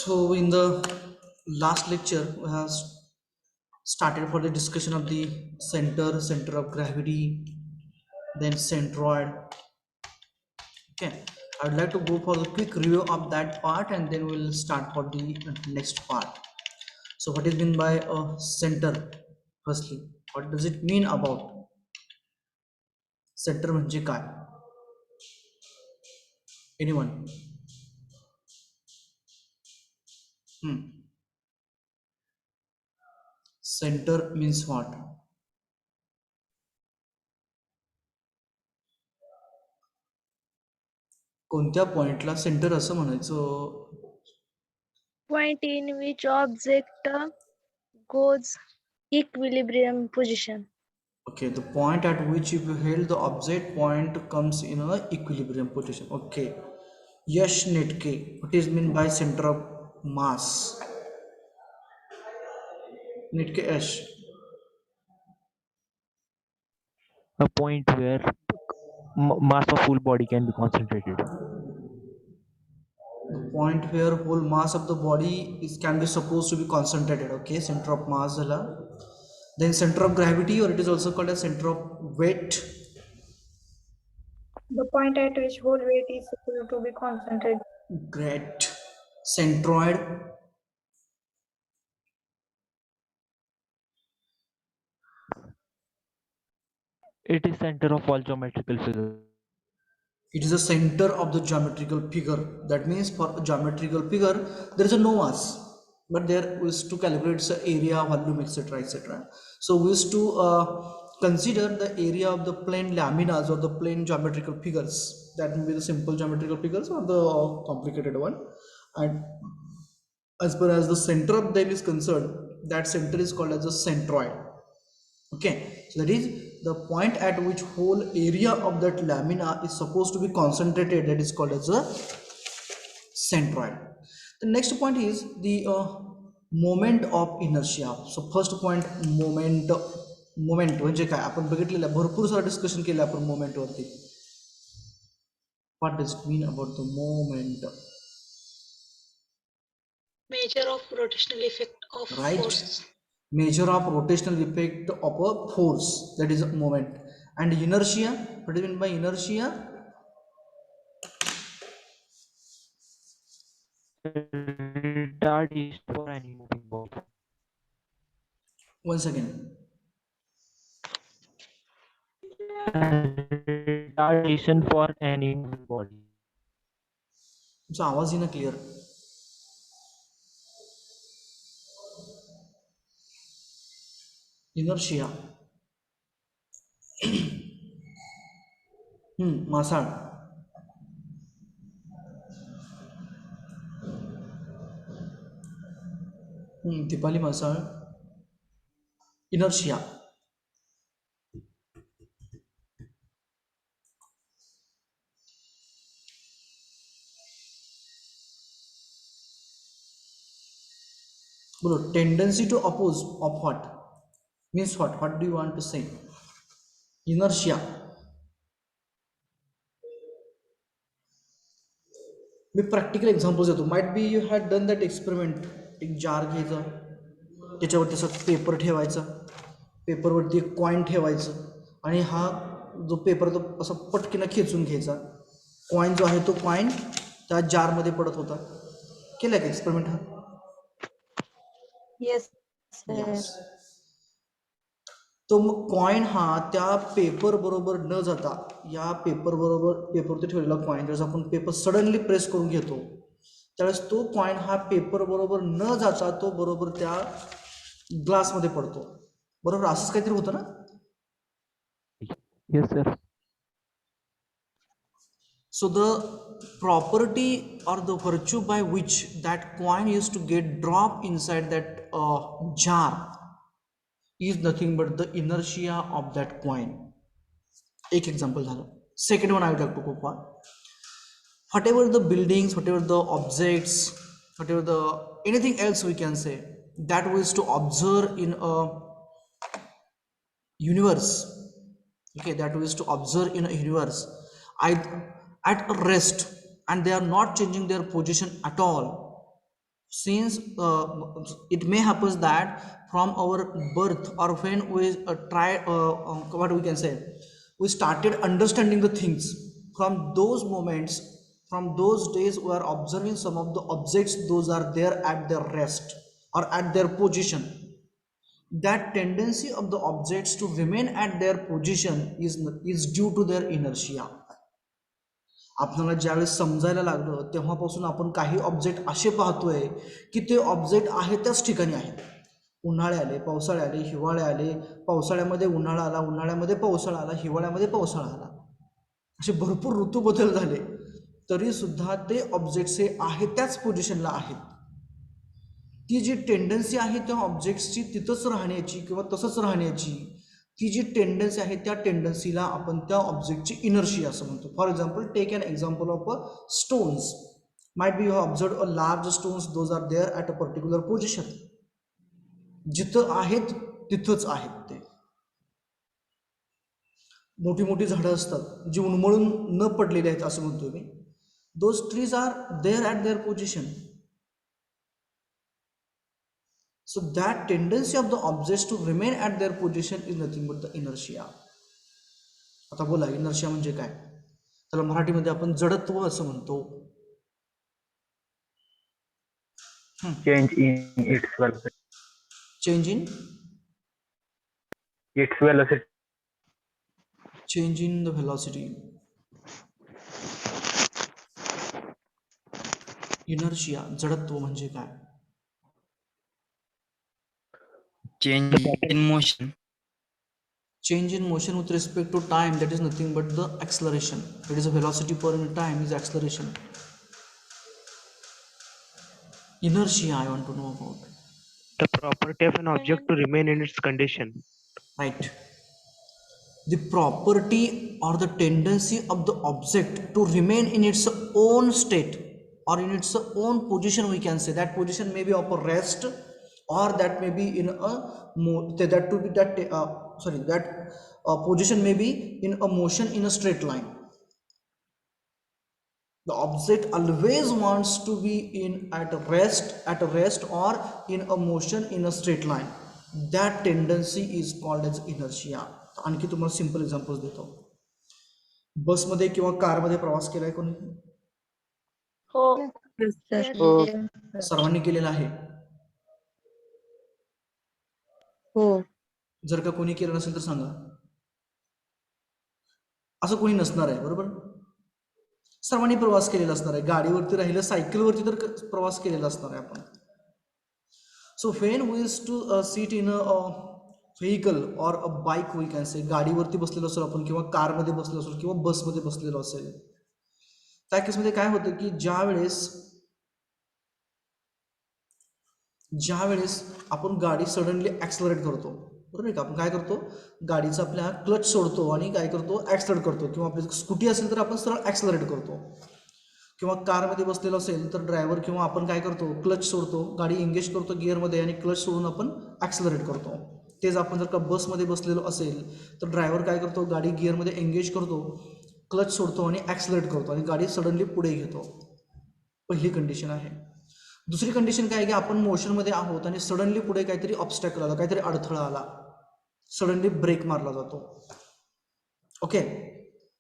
So in the last lecture, we have started for the discussion of the center of gravity, then centroid. Okay, I would like to go for the quick review of that part, and then we'll start for the next part. So what is meant by a center? Firstly, what does it mean about center? म्हणजे काय? Anyone? Center means what? कोणत्या पॉइंटला centre असं म्हणायचं? Point in which object goes equilibrium position. Okay, the point at which if you held the object point comes in a equilibrium position. Okay, Yash Netke, what is meant by center of mass? Netke Yash. A point where mass of whole body can be concentrated. The point where whole mass of the body is can be supposed to be concentrated. Okay, center of mass झाला. Then center of gravity, or it is also called as center of weight. The point at which whole weight is supposed to be concentrated. Great. Centroid. It is center of all geometrical figures. It is the center of the geometrical figure. That means for a geometrical figure, there is a no mass, but there is to calibrate the area, volume, etc., etc. So we used to consider the area of the plane laminas or the plane geometrical figures. That may be the simple geometrical figures or the complicated one. And as far as the center of them is concerned, that center is called as a centroid. Okay, so that is the point at which whole area of that lamina is supposed to be concentrated, that is called as a centroid. The next point is the moment of inertia. So first point, moment म्हणजे काय आपण बघितलेलं भरपूर सारा discussion केलं आपण moment वरती. What does it mean about the moment? Measure of rotational effect of Right. force. Measure of rotational effect of a force, that is a moment. And inertia, what is meant by inertia? Retardation for any moving body. Once again. Retardation for any moving body. तुमचा आवाज येणं clear. Inertia. मासाळ. दीपाली मासाळ. Inertia. बोलो, tendency to oppose of what? Means what? What do you want to say? Inertia. मी practical examples देतो. Might be you had done that experiment. एक jar घ्यायचा, त्याच्यावरती असं पेपर ठेवायचा, पेपरवरती एक कॉईन ठेवायचं आणि हा जो पेपर तो असा पटकीनं खेचून घ्यायचा. कॉईन जो आहे तो कॉईन त्या जारमध्ये पडत होता. केलं का एक्सपेरिमेंट हा? Yes, sir. Yes. तो मग कॉईन हा त्या पेपर बरोबर न जाता या पेपर बरोबर पेपरवरती ठेवलेला कॉईन जर आपण पेपर सडनली प्रेस करून घेतो त्यावेळेस तो कॉईन हा पेपर बरोबर न जाता तो बरोबर त्या ग्लासमध्ये पडतो. बरोबर असंच काहीतरी होतं ना? Yes, sir. So the property or the virtue by which that coin used to get dropped inside that jar is nothing but the inertia of that coin. एक example झालं. Second one I would like to go for. Whatever the buildings, whatever the objects, whatever the anything else we can say that we used to observe in a universe. Okay, that we used to observe in a universe at rest and they are not changing their position at all. since it may happen that from our birth or when we try what we can say, we started understanding the things. From those moments, from those days, we are observing some of the objects, those are there at their rest or at their position. That tendency of the objects to remain at their position is due to their inertia. आपल्याला ज्यावेळेस समजायला लागलं तेव्हापासून आपण काही object असे पाहतोय की ते ऑब्जेक्ट आहे त्याच ठिकाणी आहेत. उन्हाळे आले, पावसाळे आले, हिवाळे आले, पावसाळ्यामध्ये उन्हाळा आला, उन्हाळ्यामध्ये पावसाळा आला, हिवाळ्यामध्ये पावसाळा आला, असे भरपूर ऋतू बदल झाले, तरी सुद्धा ते ऑब्जेक्ट्स हे आहे त्याच पोझिशनला आहेत. ती जी टेंडन्सी आहे त्या ऑब्जेक्ट्सची तिथंच राहण्याची किंवा तसंच राहण्याची, ती जी टेंडन्सी आहे त्या टेंडन्सीला आपण त्या ऑब्जेक्टची इनर्शिया असं म्हणतो. For example, take an example of a stones. Might be you have observe a large stones, those are there at a particular position. जिथं आहेत तिथंच आहेत ते. मोठी मोठी झाडं असतात जी उन्मळून न पडलेली आहेत असं म्हणतो मी. Those trees are there at their position. So that tendency of the objects to remain at their position is nothing but the inertia. आता बोला, इनर्शिया म्हणजे काय? त्याला मराठीमध्ये आपण जडत्व असं म्हणतो. Change in its velocity. Change in Its velocity. Change in the velocity. Inertia, जडत्व म्हणजे काय? Change in motion. Change in motion with respect to time, that is nothing but the acceleration. That is a velocity per unit time is acceleration. Inertia I want to know about. The property of an object to remain in its condition. Right. The property or the tendency of the object to remain in its own state or in its own position, we can say. That position may be of a rest, or that may be in a position may be in a motion in a straight line. The object always wants to be in at a rest or in a motion in a straight line. That tendency is called as inertia. आणखी तुम्हाला simple examples देतो. बसमध्ये किंवा कारमध्ये प्रवास केलाय कोणी? हो. सर्वांनी केलेला आहे. हो. जर का कोणी केलं नसेल तर सांगा. असं कोणी नसणार आहे, बरोबर? सर्वांनी प्रवास केलेला असणार आहे. गाडीवरती राहिलं, सायकलवरती तर प्रवास केलेला असणार आहे आपण. So when we used to sit in a vehicle or a bike, we can say, गाडीवरती बसलेलो असेल आपण किंवा कारमध्ये बसलेलो असेल किंवा बसमध्ये बसलेलो असेल, त्या केसमध्ये काय होतं की ज्यावेळेस आपण गाडी सडनली ॲक्सलरेट करतो, बरोबर आहे का? आपण काय करतो, गाडीचा आपल्या क्लच सोडतो आणि काय करतो, ॲक्सलरेट करतो. किंवा आपली स्कूटी असेल तर आपण सरळ ॲक्सलरेट करतो. किंवा कारमध्ये बसलेलो असेल तर ड्रायव्हर किंवा आपण काय करतो, क्लच सोडतो, गाडी एंगेज करतो गिअरमध्ये आणि क्लच सोडून आपण ॲक्सलरेट करतो. तेच आपण जर का बसमध्ये बसलेलो असेल तर ड्रायव्हर काय करतो, गाडी गिअरमध्ये एंगेज करतो, क्लच सोडतो आणि ॲक्सलरेट करतो आणि गाडी सडनली पुढे घेतो. पहिली कंडिशन आहे. दुसरी कंडिशन काय आहे की आपण मोशनमध्ये आहोत आणि सडनली पुढे काहीतरी ऑब्स्टॅकल आला, काहीतरी अडथळा आला, सडनली ब्रेक मारला जातो. ओके,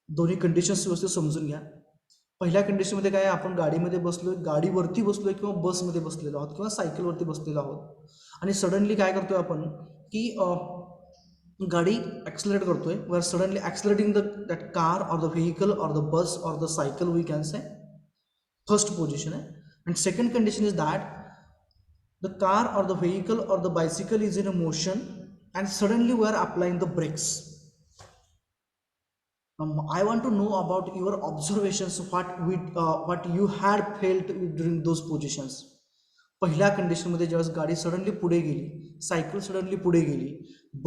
दोन्ही कंडिशन्स व्यवस्थित समजून घ्या. पहिल्या कंडिशनमध्ये काय आहे, आपण गाडीमध्ये बसलोय, गाडीवरती बसलोय किंवा बसमध्ये बसलेलो आहोत किंवा सायकलवरती बसलेलो आहोत आणि सडनली काय करतोय आपण की गाडी ॲक्सलरेट करतोय. We are suddenly accelerating that car or the vehicle or the bus or the cycle, we can say. First position आहे. And second condition is that the car or the vehicle or the bicycle is in a motion and suddenly we are applying the brakes. I want to know about your observations, what you had felt during those positions. पहिल्या कंडिशनमध्ये ज्यावेळेस गाडी suddenly पुढे गेली, cycle suddenly पुढे गेली,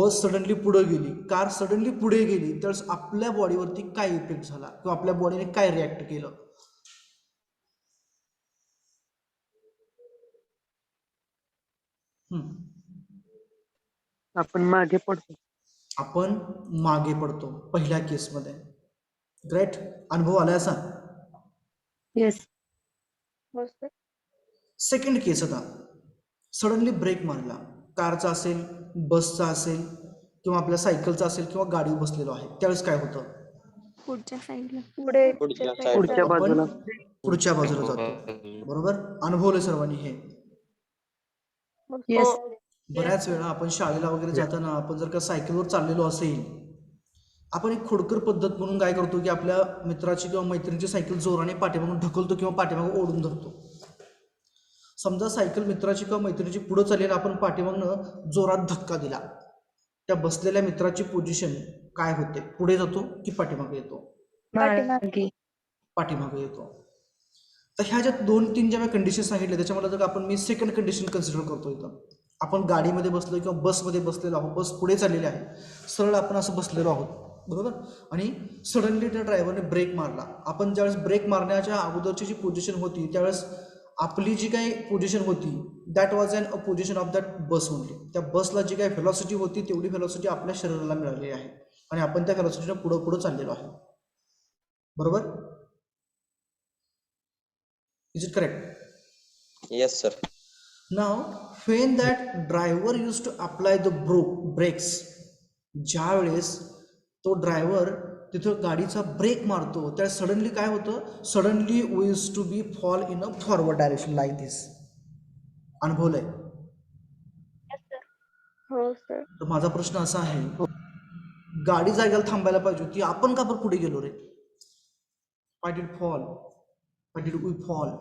बस suddenly पुढे गेली, कार सडनली पुढे गेली, त्यावेळेस आपल्या बॉडीवरती काय इफेक्ट झाला किंवा आपल्या बॉडीने काय रिॲक्ट केलं? आपण मागे पडतो. आपण मागे पडतो पहिल्या केसमध्ये. ग्रेट. अनुभव आला असा? येस. हो सर. सेकंड केस आता सडनली ब्रेक मारला, कारचा असेल, बसचा असेल किंवा आपल्या सायकलचा असेल किंवा गाडीवर बसलेलो आहे, त्यावेळेस काय होतं? पुढच्या साईडला. पुढे पुढच्या आपण बाजूला. पुढच्या बाजूला जातो. बरोबर, अनुभवलं सर्वांनी हे. येस. बऱ्याच वेळा आपण शाळेला वगैरे जाताना आपण जर का सायकलवर चाललेलो असेल, आपण एक खोडकर पद्धत म्हणून काय करतो की आपल्या मित्राची किंवा मैत्रिणीची सायकल जोराने पाठीमागून ढकलतो किंवा पाठीमागून ओढून धरतो. समजा सायकल मित्राची किंवा मैत्रिणीची पुढे चाललेला, आपण पाठीमागनं जोरात धक्का दिला, त्या बसलेल्या मित्राची पोझिशन काय होते? पुढे जातो की पाठीमागे येतो? मागे. पाठीमागे येतो. तर ह्या ज्या 2-3 ज्या कंडिशन सांगितल्या त्याच्यामध्ये जर आपण मी सेकंड कंडिशन कन्सिडर करतो. इथं आपण गाडीमध्ये बसलो किंवा बसमध्ये बसलेलो आहोत, बस पुढे चाललेली आहे, सरळ आपण असं बसलेलो आहोत, बरोबर, आणि सडनली त्या ड्रायव्हरने ब्रेक मारला. आपण ज्यावेळेस ब्रेक मारण्याच्या अगोदरची जी पोझिशन होती त्यावेळेस आपली जी काही पोझिशन होती that was on a position of that bus only. त्या बसला जी काही व्हेलॉसिटी होती तेवढी व्हेलॉसिटी आपल्या शरीराला मिळालेली आहे आणि आपण त्या व्हेलॉसिटीने पुढं पुढं चाललेलो आहे. बरोबर, is it correct? Yes, sir. Now, when that driver used to apply the brakes, ज्या वेळेस तो ड्रायव्हर तिथं गाडीचा ब्रेक मारतो त्या सडनली काय होतं? Suddenly we use to be fall in a forward direction like this. अनुभवलंय? हो सर. तर माझा प्रश्न असा आहे, गाडी जागेला थांबायला पाहिजे होती, आपण का बरं पुढे गेलो रे? Why did fall? Why did we fall?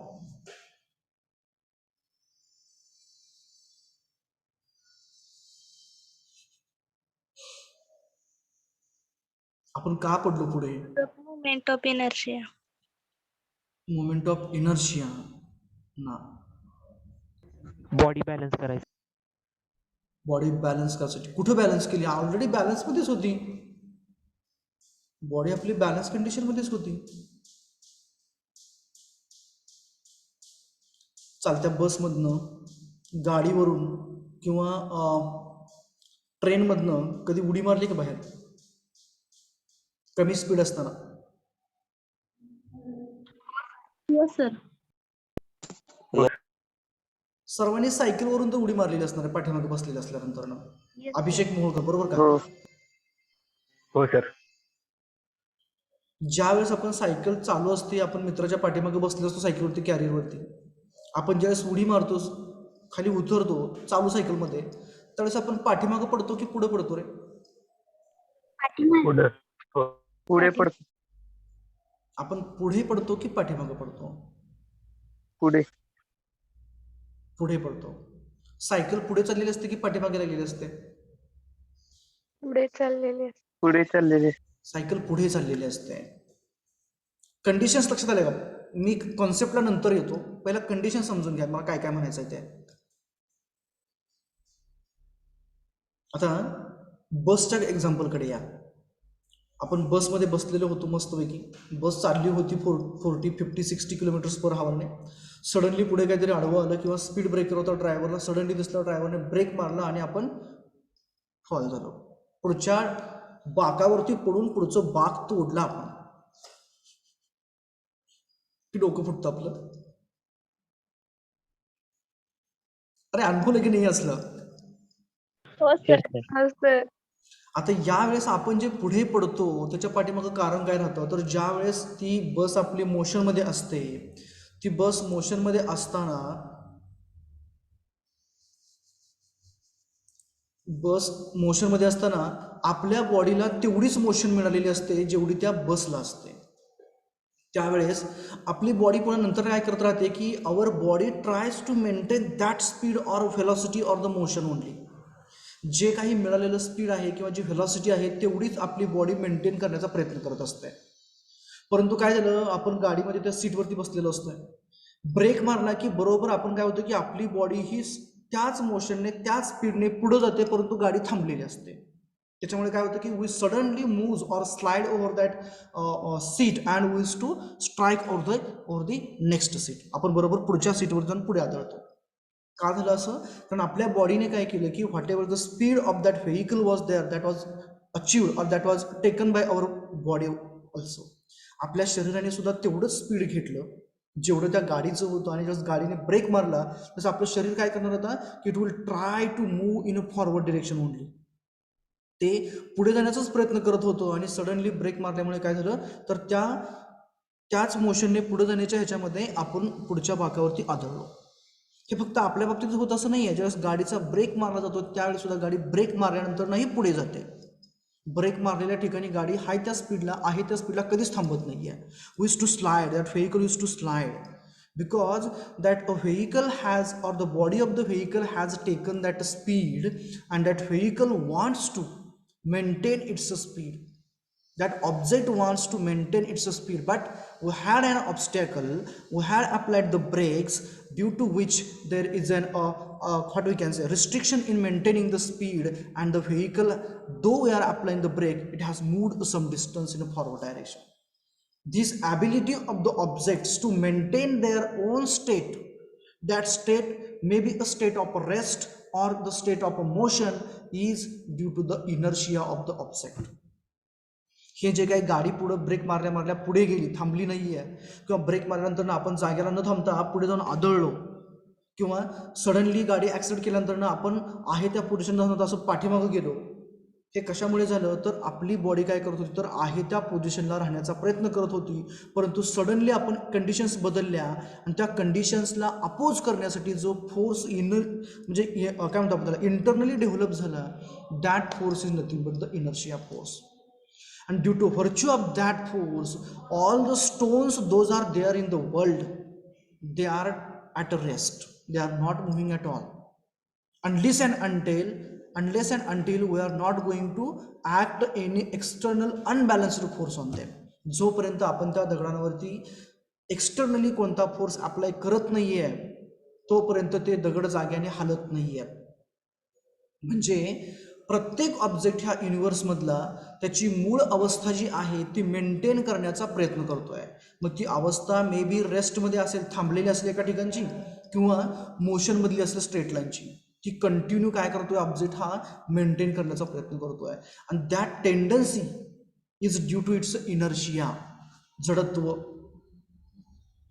आपण का पडलो पुढे? Moment of inertia. Moment of inertia ना. बॉडी बॅलन्स करायचं. बॉडी बॅलन्स करायसाठी कुठं बॅलन्स केली? ऑलरेडी बॅलन्समध्येच होती बॉडी, आपली बॅलन्स कंडिशनमध्येच होती. चालत्या बसमधनं, गाडीवरून किंवा ट्रेनमधनं कधी उडी मारली का बाहेर कमी स्पीड असताना? Yes sir. सर्वांनी सायकलवरून तर उडी मारलेली असणार आहे पाठीमागे बसलेली असल्यानंतर ना. अभिषेक मोहोळकर, बरोबर का? हो सर. ज्या वेळेस आपण सायकल चालू असते, आपण मित्राच्या पाठीमागे बसलो असतो सायकलवरती, कॅरियरवरती, आपण ज्यावेळेस उडी मारतो, खाली उतरतो चालू सायकलमध्ये, त्यावेळेस आपण पाठीमागे पडतो की पुढे पडतो रे? पुढे पडतो. आपण पुढे पडतो की पाठीमागे पडतो? पुढे. पुढे पडतो. सायकल पुढे चाललेली असते की पाठीमागे लागलेली असते? पुढे चाललेले. पुढे चाललेले. सायकल पुढे चाललेली असते. कंडिशन्स लक्षात आले का? मी कॉन्सेप्टला नंतर येतो, पहिला कंडिशन समजून घ्या मला काय काय म्हणायचं आहे ते. आता बसच्या एक्झाम्पलकडे या. आपण बसमध्ये बसलेलो होतो मस्तपैकी, बस चालली होती 40-50-60 किलोमीटर्स पर हॉवरने. सडनली पुढे काहीतरी आडवं आलं किंवा स्पीड ब्रेकर होता ड्रायव्हरला, सडनली दिसलं, ड्रायव्हरने ब्रेक मारला आणि आपण फॉल झालो. पुढच्या बाकावरती पडून पुढचं बाक तोडला आपण, की डोकं फुटतं आपलं? अरे अनुभवलं की नाही असलं? हो सर. आता या वेळेस आपण जे पुढे पडतो त्याच्या पाठीमागं कारण काय राहतं? तर ज्या वेळेस ती बस आपली मोशनमध्ये असते, ती बस मोशनमध्ये असताना आपल्या बॉडीला तेवढीच मोशन मिळालेली असते जेवढी त्या बसला असते. त्यावेळेस आपली बॉडी पुन्हा नंतर काय करत राहते की our body tries to maintain that speed or velocity or the motion only. जे काही मिळालेलं स्पीड आहे किंवा जी व्हेलॉसिटी आहे तेवढीच आपली बॉडी मेंटेन करण्याचा प्रयत्न करत असते. परंतु काय झालं, आपण गाडीमध्ये त्या सीटवरती बसलेलो असतोय, ब्रेक मारला की बरोबर आपण काय होतं की आपली बॉडी ही त्याच मोशनने त्याच स्पीडने पुढे जाते, परंतु गाडी थांबलेली असते. त्याच्यामुळे काय होतं की we suddenly move or slide over that seat and we to strike over the next seat. आपण बरोबर पुढच्या सीटवर जाऊन पुढे आदळतो. का झालं असं? कारण आपल्या बॉडीने काय केलं की whatever the speed of that vehicle was there that was achieved or that was taken by our body also. आपल्या शरीराने सुद्धा तेवढंच स्पीड घेतलं जेवढं त्या गाडीचं होतं आणि जसं गाडीने ब्रेक मारला तसं आपलं शरीर काय करणार होता की it will try to move in a forward direction only. ते पुढे जाण्याचाच प्रयत्न करत होतो आणि सडनली ब्रेक मारल्यामुळे काय झालं तर त्याच मोशनने पुढे जाण्याच्या ह्याच्यामध्ये आपण पुढच्या भागावरती आदळलो. हे फक्त आपल्या बाबतीत होत असं नाही आहे. ज्यावेळेस गाडीचा ब्रेक मारला जातो त्यावेळेस सुद्धा गाडी ब्रेक मारल्यानंतर नाही पुढे जाते. ब्रेक मारलेल्या ठिकाणी गाडी आहे त्या स्पीडला कधीच थांबत नाही आहे. Use to slide, that vehicle use to slide because that a vehicle has or the body of the vehicle has taken that speed and that vehicle wants to maintain its speed. That object wants to maintain its speed, but we had an obstacle, we had applied the brakes, due to which there is an what we can say restriction in maintaining the speed, and the vehicle, though we are applying the brake, it has moved some distance in a forward direction. This ability of the objects to maintain their own state, that state may be a state of rest or the state of motion, is due to the inertia of the object. हे जे काही गाडी पुढे break मारल्या पुढे गेली, थांबली नाहीये, किंवा ब्रेक मारल्यानंतर आपण जागेला न थांबता पुढे जाऊन आदळलो, किंवा सडनली गाडी ऍक्सिडेंट केल्यानंतर आपण आहे त्या पोझिशनला असं पाठीमागं गेलो, हे कशामुळे झालं तर आपली बॉडी काय करत होती तर आहे त्या पोझिशनला राहण्याचा प्रयत्न करत होती, परंतु सडनली आपण कंडिशन्स बदलल्या आणि त्या कंडिशन्सला अपोज करण्यासाठी जो फोर्स म्हणजे काय म्हणतो आपण त्याला इंटरनली डेव्हलप झाला, that force is nothing but the inertia force. And due to virtue of that force, all the stones those are there in the world, they are at a rest, they are not moving at all, unless and until we are not going to act any external unbalanced force on them. जोपर्यंत आपण त्या दगडांवरती externally कोणता force apply करत नाहीये तोपर्यंत ते दगड जाग्याने हालत नाहीये. म्हणजे प्रत्येक ऑब्जेक्ट ह्या युनिव्हर्समधला त्याची मूळ अवस्था जी आहे ती मेंटेन करण्याचा प्रयत्न करतोय. मग ती अवस्था मे बी रेस्टमध्ये असेल, थांबलेली असेल एका ठिकाणची, किंवा मोशनमधली असेल स्ट्रेट लाईनची, ती कंटिन्यू काय करतोय ऑब्जेक्ट हा मेंटेन करण्याचा प्रयत्न करतोय. आणि that tendency is due to its inertia, जडत्व.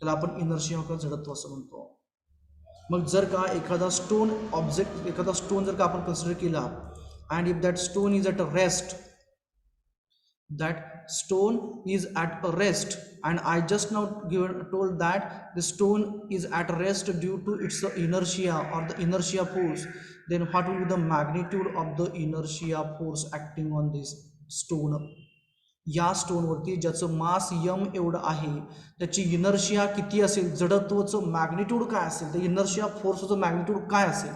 त्याला आपण इनर्शिया किंवा जडत्व असं म्हणतो. मग जर का एखादा स्टोन जर का आपण कन्सिडर केला, and if that stone is at a rest, and I just now told that the stone is at rest due to its inertia or the inertia force, then what will be the magnitude of the inertia force acting on this stone? या स्टोनवरती ज्याचं मास M एवढं आहे त्याची inertia किती असेल, जडत्वाचं magnitude काय असेल, तर इनर्शिया फोर्सचं मॅग्निट्यूड काय असेल,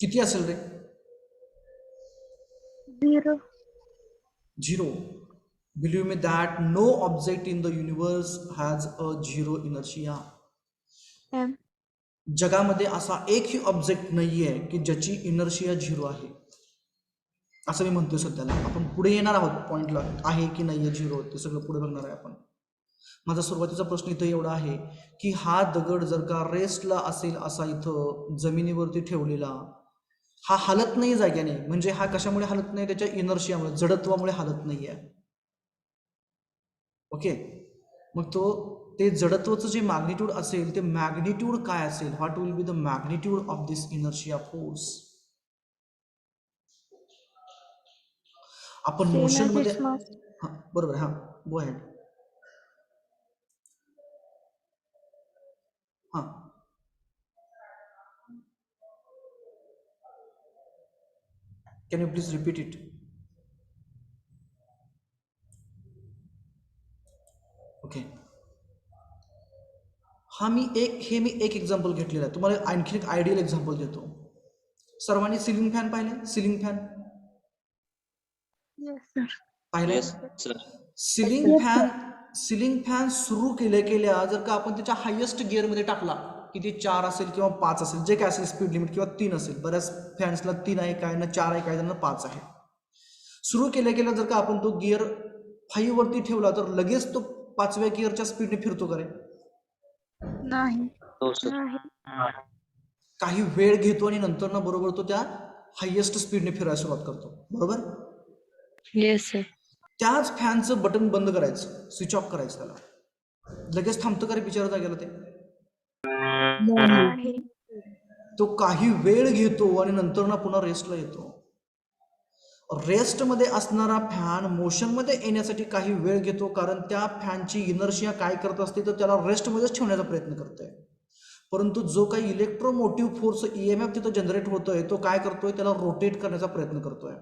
किती असेल रे? 0. Believe me that no object in the universe has a zero inertia. जगामध्ये असा एकही ऑब्जेक्ट नाहीये की ज्याची इनर्शिया 0 आहे असं मी म्हणतोय सध्याला. आपण पुढे येणार आहोत पॉइंटला, आहे की नाहीये 0 ते सगळं पुढे बघणार आहे आपण. माझा सुरुवातीचा प्रश्न इथं एवढा आहे की हा दगड जर का रेस्टला असेल असा इथं जमिनीवरती ठेवलेला, हा हालत नाही जाग्याने, म्हणजे हा कशामुळे हालत नाही, त्याच्या इनर्शियामुळे, जडत्वामुळे हालत नाही आहे. ओके, मग ते जडत्वाचं जे मॅग्निट्यूड असेल ते मॅग्निट्यूड काय असेल, what will be the magnitude of this inertia force. आपण मोशन मध्ये बरोबर, हा गो अहेड. हा can you please repeat it? Okay, मी एक एक्झाम्पल घेतलेलं आहे. तुम्हाला आणखी एक आयडियल एक्झाम्पल देतो. सर्वांनी सिलिंग फॅन पाहिले? पाहिले? सिलिंग फॅन सुरू केल्या जर का आपण त्याच्या हायेस्ट गिअरमध्ये टाकला, किती 4 असेल किंवा 5 असेल, जे काय असेल स्पीड लिमिट, किंवा 3 असेल, बऱ्याच फॅन्सला 3 आहे, काय ना 4 आहे, काय जणांना 5 आहे. सुरू केल्या जर का आपण तो गिअर 5 वरती ठेवला तर लगेच तो 5व्या गिअरच्या स्पीडने फिरतो का रे? नाही. काही वेळ घेतो आणि नंतर ना बरोबर तो त्या हायेस्ट स्पीडने फिरायला सुरुवात करतो, बरोबर? Yes sir. त्याच फॅनचं बटन बंद करायचं, स्विच ऑफ करायचं, त्याला लगेच थांबतं का रे बिचारा जागेला ते? नाही. तो काही वेळ घेतो आणि नंतर ना पुन्हा रेस्टला येतो. रेस्टमध्ये असणारा फॅन मोशनमध्ये येण्यासाठी काही वेळ घेतो, कारण त्या फॅनची इनर्शिया काय करत असते तर त्याला रेस्टमध्येच ठेवण्याचा प्रयत्न करते. परंतु जो काही इलेक्ट्रोमोटिव्ह फोर्स EMF तिथं जनरेट होतोय तो काय करतोय, त्याला रोटेट करण्याचा प्रयत्न करतोय.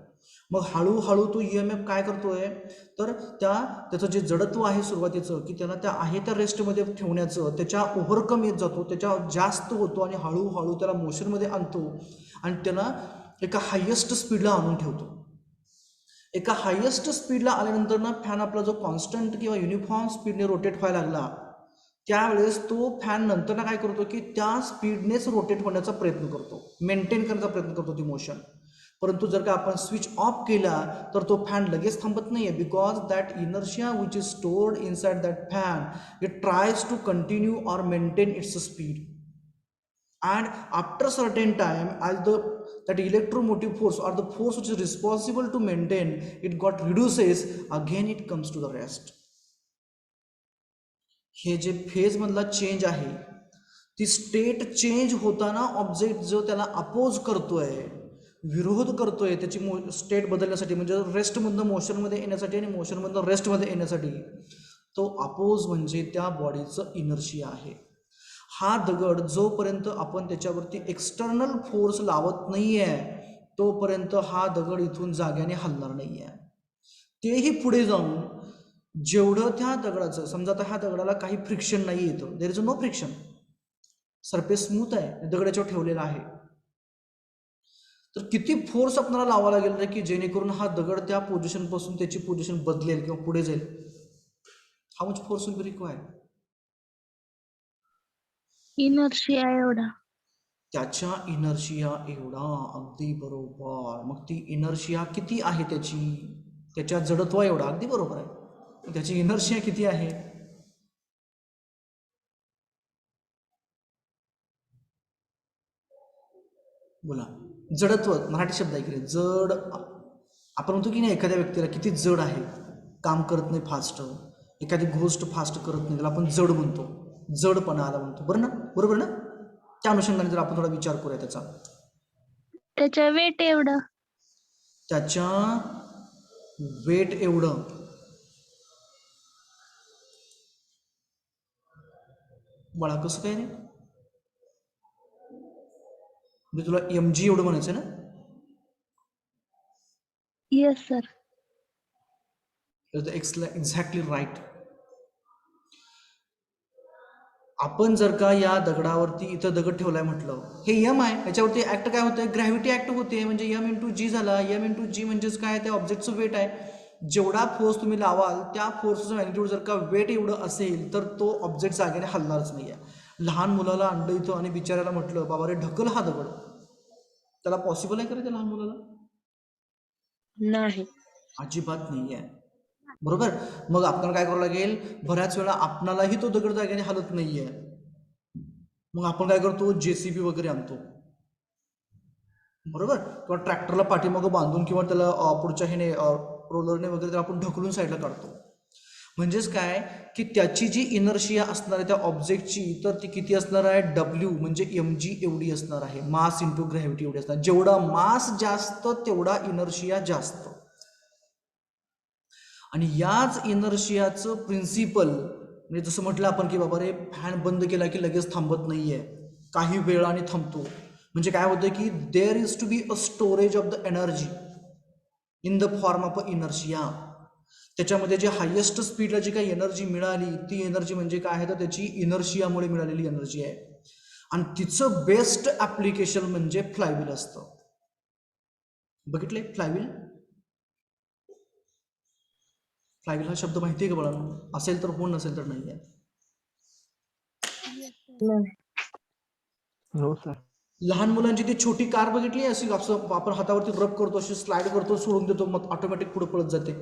मग हळूहळू तो EMF काय करतोय तर त्याचं जे जडत्व आहे सुरुवातीचं, की त्याला त्या आहे त्या रेस्टमध्ये ठेवण्याचं, त्याच्या ओव्हरकम येत जातो, त्याच्या जास्त होतो आणि हळूहळू त्याला मोशनमध्ये आणतो आणि त्याला एका हायेस्ट स्पीडला आणून ठेवतो. एका हायेस्ट स्पीडला आल्यानंतर ना फॅन आपला जो कॉन्स्टंट किंवा युनिफॉर्म स्पीडने रोटेट व्हायला लागला, त्यावेळेस तो फॅन नंतर ना काय करतो की त्या स्पीडनेच रोटेट होण्याचा प्रयत्न करतो, मेंटेन करण्याचा प्रयत्न करतो ती मोशन. परंतु जर का आपण स्विच ऑफ केला तर तो फॅन लगेच थांबत नाही आहे, because that inertia which is stored inside that fan it tries to continue or maintain its speed. And after certain time, as that electromotive force or the force which is responsible to maintain it got reduces, again it comes to the rest. हे जे phase मधला change आहे, ती state change होताना object जो त्याला oppose करतोय, विरोध करतोय त्याची स्टेट बदलण्यासाठी, म्हणजे रेस्टमधनं मोशनमध्ये येण्यासाठी आणि मोशनमधनं रेस्टमध्ये येण्यासाठी, तो अपोज म्हणजे त्या बॉडीचं इनर्शिया आहे. हा दगड जोपर्यंत आपण त्याच्यावरती एक्सटर्नल फोर्स लावत नाही आहे तोपर्यंत हा दगड इथून जाग्याने हलणार नाही आहे. तेही पुढे जाऊन जेवढं त्या दगडाचं, समजा आता ह्या दगडाला काही फ्रिक्शन नाही येतं, there is no friction, surface smooth आहे, दगडाच्यावर ठेवलेला आहे, तर किती फोर्स आपल्याला लावावा लागेल की जेणेकरून हा दगड त्या पोझिशनपासून त्याची पोझिशन बदलेल किंवा पुढे जाईल? How much force will be required? Inertia एवढा. त्याच्या इनर्शिया एवढा, अगदी बरोबर. मग ती इनर्शिया किती आहे त्याच्या जडत्व एवढा, अगदी बरोबर आहे. त्याची इनर्शिया किती आहे? बोला. जडत्व मराठी शब्द आहे की जड. आपण म्हणतो की नाही एखाद्या व्यक्तीला किती जड आहे, काम करत नाही फास्ट, एखादी गोष्ट फास्ट करत नाही, त्याला आपण जड म्हणतो, जडपणा आला म्हणतो, बरं ना? बरोबर ना? त्या अनुषंगाने जर आपण थोडा विचार करूया त्याचा. त्याच्या वेट एवढं. त्याच्या वेट एवढं. बाळा कसं काय रे? म्हणजे तुला MG एवढं म्हणायचं ना? Yes sir. Exactly right. आपण जर का या दगडावरती इथं दगड ठेवलाय म्हटलं, हे यम आहे, याच्यावरती ऍक्ट काय होतंय, ग्रॅव्हिटी ऍक्ट होते, म्हणजे M×G झाला. M×G म्हणजेच काय, त्या ऑब्जेक्टचं वेट आहे. जेवढा फोर्स तुम्ही लावाल त्या फोर्सचं मॅग्निट्यूड जर का वेट एवढं असेल तर तो ऑब्जेक्ट जागेने हलणारच नाही आहे. लहान मुलाला आणलं इथं आणि बिचाऱ्याला म्हटलं बाबा रे ढकल हा दगड, त्याला पॉसिबल आहे का रे त्या लहान मुलाला? नाही. अजिबात नाही आहे. बरोबर. मग आपल्याला काय करावं लागेल, बऱ्याच वेळा आपणालाही तो दगड जागेने हलत नाहीये, मग आपण काय करतो, JCB वगैरे आणतो, बरोबर, किंवा ट्रॅक्टरला पाठीमागं बांधून किंवा त्याला पुढच्या ह्याने रोलरने वगैरे त्याला आपण ढकलून साईडला काढतो. म्हणजेच काय की त्याची जी इनर्शिया असणार आहे त्या ऑब्जेक्टची, तर ती किती असणार आहे, W म्हणजे MG एवढी असणार आहे, मास इंटू ग्रॅव्हिटी एवढी असणार. जेवढा मास जास्त तेवढा इनर्शिया जास्त. आणि याच इनर्शियाचं प्रिन्सिपल म्हणजे जसं म्हटलं आपण की बाबा रे फॅन बंद केला की लगेच थांबत नाहीये, काही वेळाने थांबतो. म्हणजे काय होतं की there is to be a storage of the energy in the form of a inertia. त्याच्यामध्ये जे हायेस्ट स्पीडला जी काही एनर्जी मिळाली ती एनर्जी म्हणजे काय आहे तर त्याची इनर्शियामुळे मिळालेली एनर्जी आहे. आणि तिचं बेस्ट ऍप्लिकेशन म्हणजे फ्लायव्हील असतं. बघितले फ्लायव्हील? फ्लायव्हील हा शब्द माहिती आहे का बाळांनो? असेल तर हो, नसेल तर नाही आहे. No, sir. लहान मुलांची ती छोटी कार बघितली अशी, असं आपण हातावरती रब करतो, अशी स्लाइड करतो, सोडून देतो, मग ऑटोमॅटिक पुढे पळत जाते.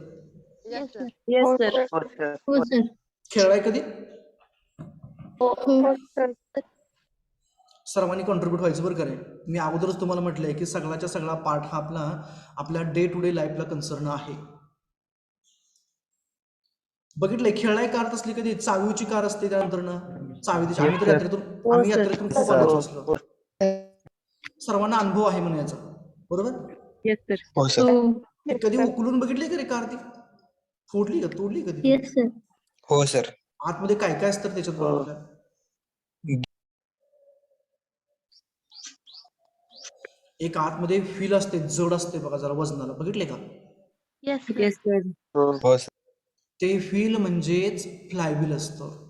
Yes sir. Yes, sir. हो सर. हो, sir. खेळलाय कधी? हो, sir. सर्वांनी कॉन्ट्रीब्यूट व्हायचं बरं करे. मी अगोदरच तुम्हाला म्हटलंय की सगळ्याच्या सगळा पार्ट हा आपला आपल्या डे टू डे लाईफला कन्सर्न आहे. बघितलंय खेळाय कार असली कधी चावीची कार असते त्यानंतर ना चावी त्याची आम्ही तर sir. यात्रेतून आम्ही यात्रेतून खूप आणायचो असलो हो सर्वांना अनुभव आहे म्हणून याचा बरोबर येस सर हो सर ते कधी उकलून बघितली का रे कार ती फोडली का तोडली कधी येस सर. हो सर आतमध्ये काय काय असतं त्याच्यात हो. बनवलं एक आतमध्ये फील असते जड असते बघा जरा वजनाला बघितले का येस सर. सर हो हो सर ते फील म्हणजेच फ्लायव्हील असतं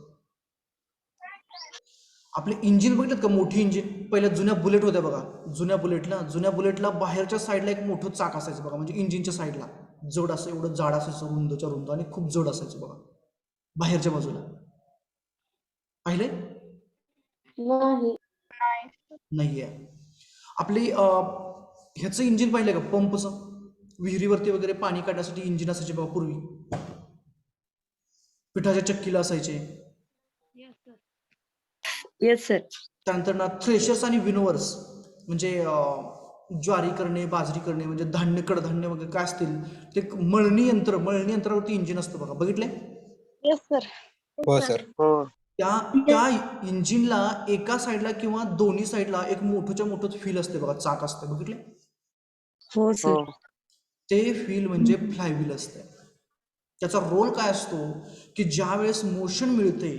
आपले इंजिन बघितलं का मोठी इंजिन पहिल्या जुन्या बुलेट होत्या बघा जुन्या बुलेटला बाहेरच्या साईडला एक मोठं चाक असायचं बघा म्हणजे इंजिनच्या साईडला जड असं एवढं जाड असायचं रुंदच्या रुंद आणि खूप जड असायचं बघा बाहेरच्या बाजूला पाहिले नाहीये आपली ह्याचं इंजिन पाहिलं का पंपचं विहिरीवरती वगैरे पाणी काढण्यासाठी इंजिन असायचे बघा पूर्वी पिठाच्या चक्कीला असायचे येस सर त्यानंतर ना थ्रेशर्स आणि विनोवर्स म्हणजे ज्वारी करणे बाजरी करणे म्हणजे धान्य कडधान्य वगैरे काय असतील ते मळणी यंत्रावरती इंजिन असतं बघा बघितलंय Yes, sir. हो सर हो त्या इंजिनला एका साईडला किंवा दोन्ही साईडला एक मोठं फील असते बघा चाक असते बघितले हो सर ते फील म्हणजे फ्लायव्हील असते त्याचा रोल काय असतो की ज्या वेळेस मोशन मिळते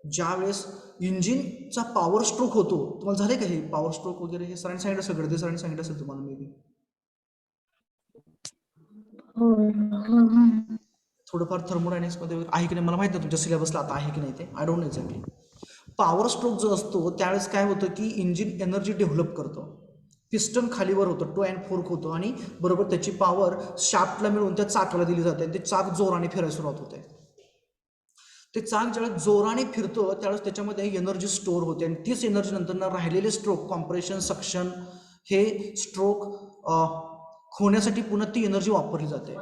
ज्या वेळेस इंजिनचा पॉवर स्ट्रोक होतो तुम्हाला झाले का हे पॉवर स्ट्रोक वगैरे हे सरांनी सांगितलं सगळं ते सरांनी सांगितलं असेल तुम्हाला मे बी थोडंफार थर्मोडायनिक्समध्ये आहे की नाही मला माहिती नाही तुमच्या सिलेबसला आता आहे की नाही ते I don't know exactly power stroke जो असतो त्यावेळेस काय होतं की इंजिन एनर्जी डेव्हलप करतं पिस्टन खालीवर होतं टो अँड फोर्क होतं आणि बरोबर त्याची पॉवर शाफ्टला मिळून त्या चाकाला दिली जाते आणि ते चाक जोराने फिरायला सुरुवात होते ते चाक ज्यावेळेस जोराने फिरतो त्यावेळेस त्याच्यामध्ये एनर्जी स्टोअर होते आणि तीच एनर्जी नंतर राहिलेले स्ट्रोक कॉम्प्रेशन सक्शन हे स्ट्रोक होण्यासाठी पुन्हा ती एनर्जी वापरली जाते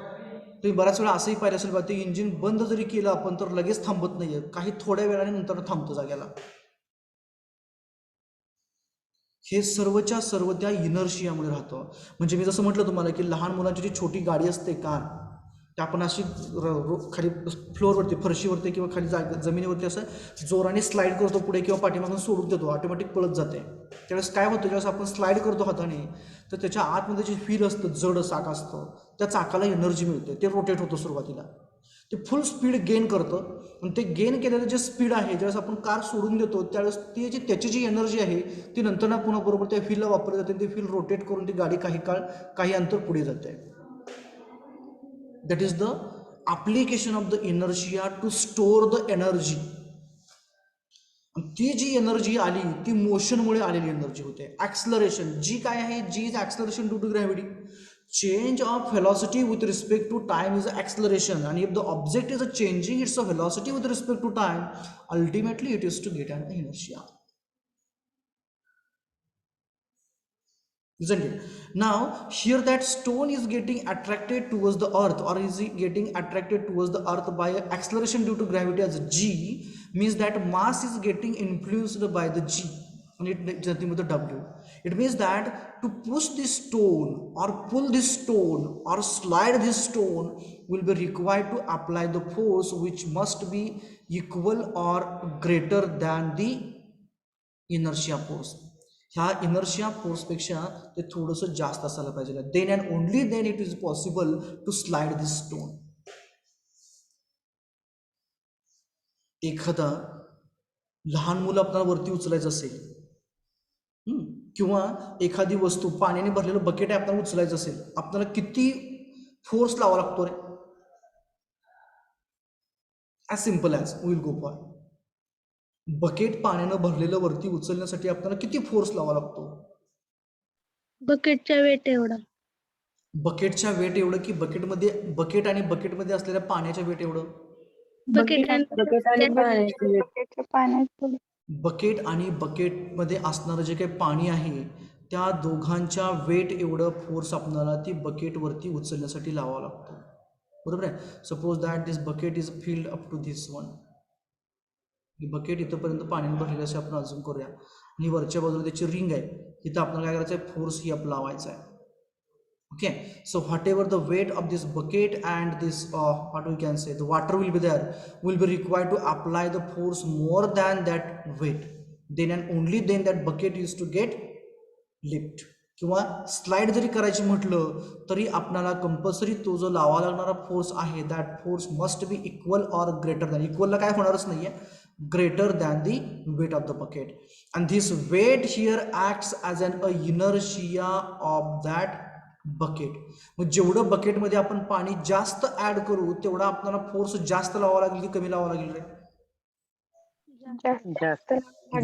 तुम्ही बऱ्याच वेळा असंही पाहिलं असेल बा ते इंजिन बंद जरी केलं आपण तर लगेच थांबत नाहीये काही थोड्या वेळाने नंतर थांबतो जाग्याला हे सर्वच्या सर्व त्या इनर्शियामुळे राहतं म्हणजे मी जसं म्हटलं तुम्हाला की लहान मुलांची जी छोटी गाडी असते कार त्या आपण अशी खाली फ्लोअरवरती फरशीवरती किंवा खाली जमिनीवरती असं जोराने स्लाईड करतो पुढे किंवा पाठीमागून सोडून देतो ऑटोमॅटिक पळत जाते त्यावेळेस काय होतं ज्यावेळेस आपण स्लाईड करतो हाताने तर त्याच्या आतमध्ये जे फील असतं जड चाक असतं त्या चाकाला एनर्जी मिळते ते रोटेट होतं सुरुवातीला ते फुल स्पीड गेन करतं आणि ते गेन केलेलं जे स्पीड आहे ज्यावेळेस आपण कार सोडून देतो त्यावेळेस त्याची जी एनर्जी आहे ती नंतर ना पुन्हा बरोबर त्या फीलला वापरली जाते ते फील रोटेट करून ती गाडी काही अंतर पुढे जाते that is the application of the inertia to store the energy ती जी एनर्जी आली ती मोशनमुळे आलेली एनर्जी होते ॲक्सलरेशन जी काय आहे g is acceleration due to gravity change of velocity with respect to time is acceleration and if the object is changing its velocity with respect to time ultimately it is to get an inertia isn't it now here that stone is getting attracted towards the earth or is it getting attracted towards the earth by acceleration due to gravity as g means that mass is getting influenced by the g and it is nothing but the w it means that to push this stone or pull this stone or slide this stone will be required to apply the force which must be equal or greater than the inertia force ह्या inertia फोर्सपेक्षा ते थोडंसं जास्त असायला पाहिजे then and only then it is possible to slide this stone एखादा लहान मुलं आपल्याला वरती उचलायचं असेल किंवा एखादी वस्तू पाण्याने भरलेलं बकेट आहे आपल्याला उचलायचं असेल आपल्याला किती फोर्स लावा लागतो रे as simple as will go for bucket पाण्यानं भरलेलं वरती उचलण्यासाठी आपल्याला किती फोर्स लावा लागतो बकेटच्या वेट एवढा. बकेटच्या वेट एवढं की बकेट आणि बकेटमध्ये असलेल्या पाण्याच्या वेट एवढं बकेट आणि बकेट आणि बकेटमध्ये असणारं जे काही पाणी आहे त्या दोघांच्या वेट एवढं फोर्स आपल्याला ती बकेटवरती उचलण्यासाठी लावावा लागतो बरोबर आहे suppose that this bucket is filled up to this one ही बकेट इथंपर्यंत पाण्याने भरलेलं असे आपण अजून करूया आणि वरच्या बाजूला त्याची रिंग आहे इथं आपल्याला काय करायचं आहे फोर्स ही आपला लावायचा आहे Okay, so whatever the weight of this bucket and this what we can say, the water will be there, will be required to apply the force more than that weight, then and only then that bucket used to get lift. किंवा slide जरी करायची म्हटलं तरी आपल्याला compulsory तो जो लावा लागणारा फोर्स आहे that force must be equal or greater than, इक्वलला काय होणारच नाहीये, greater than the weight of the bucket, and this weight here acts as an inertia of that bucket. मग जेवढं बकेटमध्ये आपण पाणी जास्त ऍड करू तेवढा आपल्याला फोर्स जास्त लावावा लागेल की कमी लावावा लागेल रे? जास्त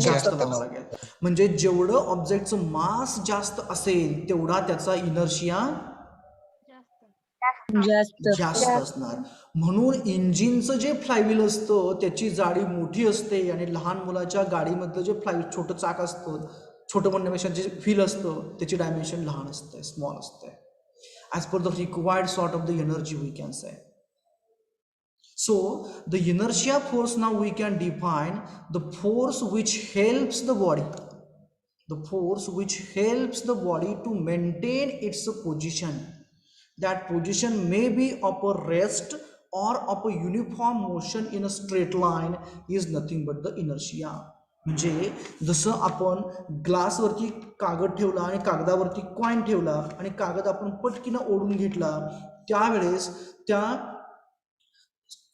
जास्त लावावा लागेल. म्हणजे जेवढं ऑब्जेक्टचं मास जास्त असेल तेवढा त्याचा इनर्शिया जास्त जास्त असणार. म्हणून इंजिनचं जे फ्लायव्हील असतं त्याची जाडी मोठी असते आणि लहान मुलाच्या गाडीमधलं जे छोटं चाक असतं, छोटं म्हणण्यापेक्षा जे व्हील असतं त्याची डायमेन्शन लहान असते, स्मॉल असते, as per the required sort of the energy we can say. So the inertia force, now we can define the force which helps the body, the force which helps the body to maintain its position. That position may be of a rest or of a uniform motion in a straight line is nothing but the inertia. म्हणजे जसं आपण ग्लासवरती कागद ठेवला आणि कागदावरती coin ठेवला आणि कागद आपण पटकीनं ओढून घेतला, त्यावेळेस त्या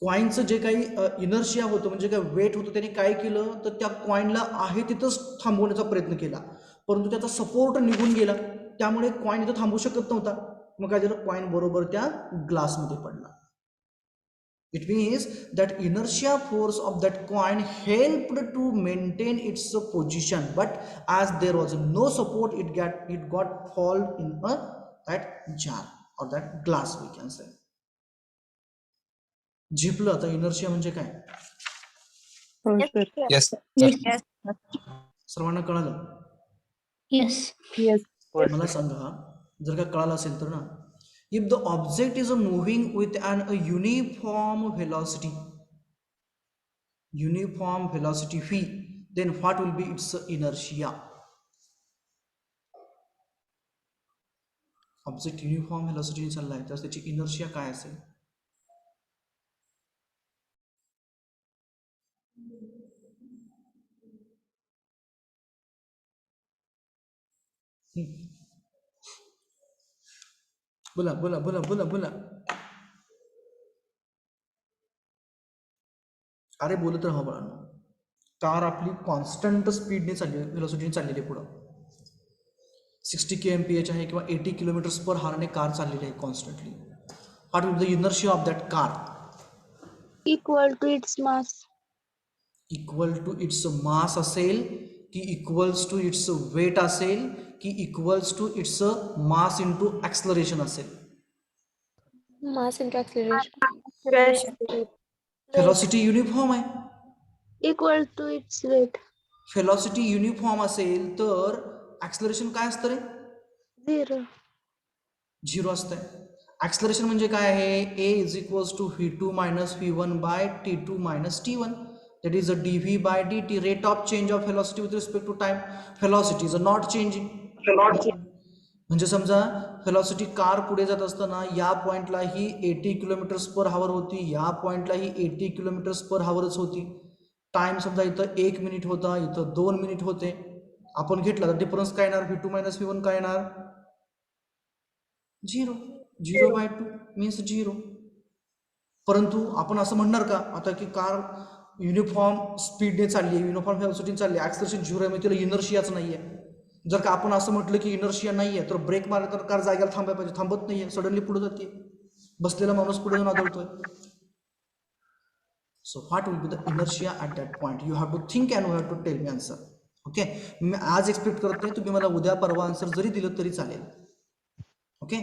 कॉइनचं जे काही इनर्शिया होतं म्हणजे काय वेट होतं त्याने काय केलं तर त्या कॉइनला आहे तिथंच थांबवण्याचा प्रयत्न केला, परंतु त्याचा सपोर्ट निघून गेला, त्यामुळे कॉइन इथं थांबू शकत नव्हता. मग काय झालं, कॉइन बरोबर त्या ग्लासमध्ये पडला. It means that inertia force of that coin helped to maintain its position, but as there was no support it got fall in that jar or that glass we can say. झिपलं. आता inertia म्हणजे काय हो sir. Yes, sir. Yes. सर्वांना कळालं? Yes. Yes. मला सांगा, जर का कळालं असेल तर ना, if the object is moving with an a uniform velocity v, then what will be its inertia? Object uniform व्हेलॉसिटीने चाललाय तर त्याची इनर्शिया काय असेल? बोला बोला बोला बोला बोला. अरे बोलत राहा बाळांनो. कार आपली कॉन्स्टंट स्पीडने चालली, व्हेलॉसिटीने चाललेली आहे पुढं. 60 kmph आहे किंवा 80 km/h ने कार चाललेली आहे constantly. What will the inertia of that car? Equal to its mass. Equal to its mass असेल की इक्वल्स टू इट्स वेट असेल की equals to its mass into acceleration असेल? Mass into acceleration. Velocity uniform आहे. Equal to its weight. Velocity uniform असेल तर acceleration काय असतं रे? 0. 0 असतंय. ॲक्सलरेशन म्हणजे काय आहे? a is equals to v2 minus v1 by t2 minus t1. That is a dv by dt, rate of change of velocity with respect to time. Velocity is not changing. म्हणजे समजा velocity car पुढे जात असताना या पॉइंटला ही 80 km/h होती, या पॉइंटला ही 80 km/hच होती. टाइम समजा इथं 1 मिनिट होता, इथं 2 मिनिट होते. आपण घेतला तर डिफरन्स काय येणार? v2 मायनस v1 काय येणार? 0. 0/2 मीन्स 0. परंतु आपण असं म्हणणार का आता की कार युनिफॉर्म स्पीडने चालली आहे, युनिफॉर्म व्हेलॉसिटीने चालली आहे, ॲक्सलरेशन 0 आहे, म्हणजे तिला इनर्शियाच नाही आहे. जर का आपण असं म्हटलं की इनर्शिया नाही आहे तर ब्रेक मारला तर कार जागेला थांबायला पाहिजे, थांबत नाही आहे, सडनली पुढे जाते, बसलेला माणूस पुढे जाऊन आदळतोय. So what will be the inertia at that point? You have to think and you have to tell me answer. Okay, मी आज एक्सपेक्ट करत नाही, तुम्ही मला उद्या परवा आन्सर जरी दिलं तरी चालेल. Okay,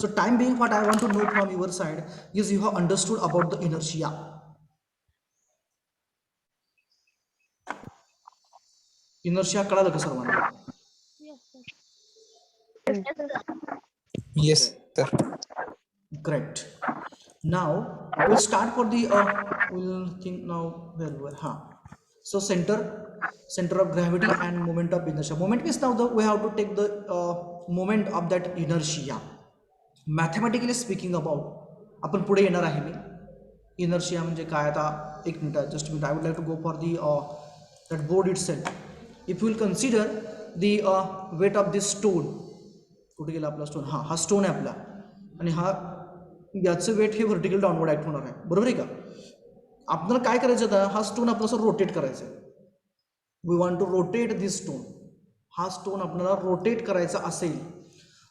so time being, what I want to know from your side is you have understood about the inertia. Inertia कळालं का सर्वांना? Yes, sir. Great. Now we'll start for the we'll think now where we were. So center of gravity and moment of inertia. Moment means now we have to take the moment of that inertia. Mathematically speaking about आपण पुढे येणार आहे मी. Inertia म्हणजे काय, आता एक minute, just minute, I would like to go for the that board itself. If you will consider the weight of this stone, कुठे गेला आपला स्टोन, हा स्टोन आहे आपला, आणि याचं वेट हे व्हर्टिकल डाऊनवर्ड ॲक्ट होणार आहे, बरोबर आहे का. आपल्याला काय करायचं आता, हा स्टोन आपल्याला असं रोटेट करायचं आहे. We want to rotate this stone. हा स्टोन आपल्याला रोटेट करायचा असेल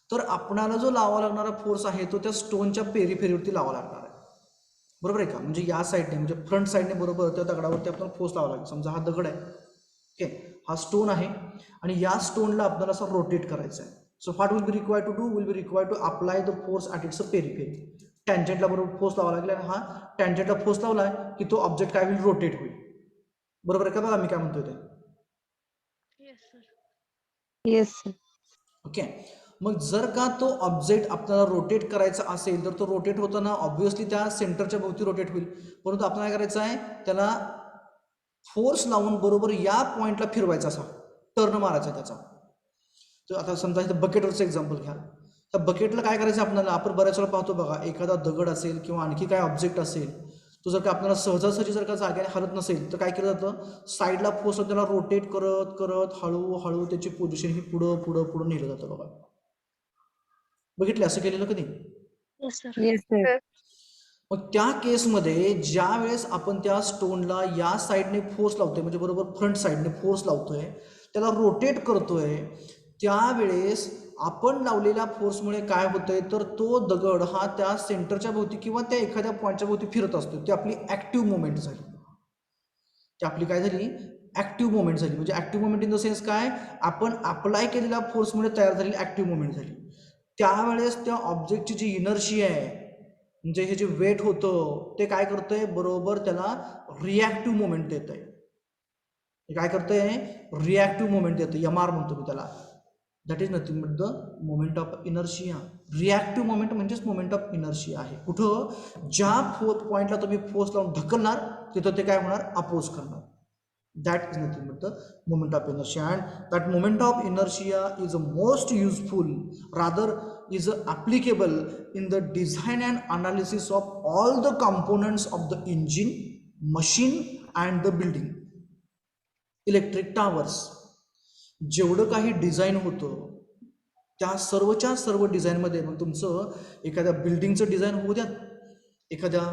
तर आपणाला जो लावा लागणारा फोर्स आहे तो त्या स्टोनच्या पेरीफेरीवरती लावा लागणार आहे, बरोबर आहे का. म्हणजे या साईडने, म्हणजे फ्रंट साईडने बरोबर त्या दगडावरती आपल्याला फोर्स लावा लागेल. समजा हा दगड आहे, ओके, हा स्टोन आहे, आणि या स्टोनला आपल्याला असं रोटेट करायचं आहे. So what will be required to do, will be required to apply the force at its periphery. टँजंटला बरोबर फोर्स लावा लागेल, आणि हा टँजंटला फोर्स लावला की तो ऑब्जेक्ट काय होईल, रोटेट होईल, बरोबर आहे का. बघा मी काय म्हणतोय ते. Yes, sir. ओके. मग जर का तो ऑब्जेक्ट आपल्याला रोटेट करायचा असेल तर तो रोटेट होताना ऑब्व्हियसली त्या सेंटरच्या भोवती रोटेट होईल, परंतु आपल्याला काय करायचं आहे, त्याला फोर्स लावून बरोबर या पॉईंटला फिरवायचा, असा टर्न मारायचा त्याचा. तर आता समजा इथं बकेटवरचं एक्झाम्पल घ्या. तर बकेटला काय करायचं आपल्याला, आपण बऱ्याच वेळा पाहतो बघा, एखादा दगड असेल किंवा आणखी काय ऑब्जेक्ट असेल, तो जर का आपल्याला सहजासहजी जर का जागेने हलत नसेल तर काय केलं जातं, साईडला फोर्स त्याला रोटेट करत करत हळूहळू त्याची पोझिशन ही पुढं पुढं पुढं नेलं जातं बघा. बघितलं असं केलेलं कधी. Yes, sir. Yes, sir. मग त्या केसमध्ये ज्या वेळेस आपण त्या स्टोनला या साईडने फोर्स लावतोय, म्हणजे बरोबर फ्रंट साईडने फोर्स लावतोय, त्याला रोटेट करतोय, त्यावेळेस आपण लावलेल्या फोर्समुळे काय होतंय, तर तो दगड हा त्या सेंटरच्या भोवती किंवा त्या एखाद्या पॉईंटच्या भोवती फिरत असतो. ती आपली ॲक्टिव्ह मुवमेंट झाली. ती आपली काय झाली, ॲक्टिव्ह मुवमेंट झाली. म्हणजे active movement in the sense काय, आपण अप्लाय केलेल्या फोर्समुळे तयार झालेली ॲक्टिव्ह मुवमेंट झाली. त्यावेळेस त्या ऑब्जेक्टची जी इनर्शिया आहे, म्हणजे हे जे वेट होतं ते काय करतंय, बरोबर त्याला रिॲक्टिव्ह मुवमेंट देत आहे. काय करतंय, रिॲक्टिव्ह मुवमेंट देतं, MR म्हणतो मी त्याला. That is nothing but the moment of inertia. Reactive moment म्हणजेच मोमेंट ऑफ इनर्शिया आहे. कुठं, ज्या पॉईंटला तुम्ही फोर्स लावून ढकलणार तिथं ते काय होणार, अपोज करणार. That is nothing but the moment of inertia, and that moment of inertia is most useful, rather is applicable in the design and analysis of all the components of the engine, machine and the building. Electric towers, जेवढं काही design होतं त्या सर्वच्या सर्व डिझाईनमध्ये, मग तुमचं एखाद्या बिल्डिंगचं डिझाईन होऊ द्या, एखाद्या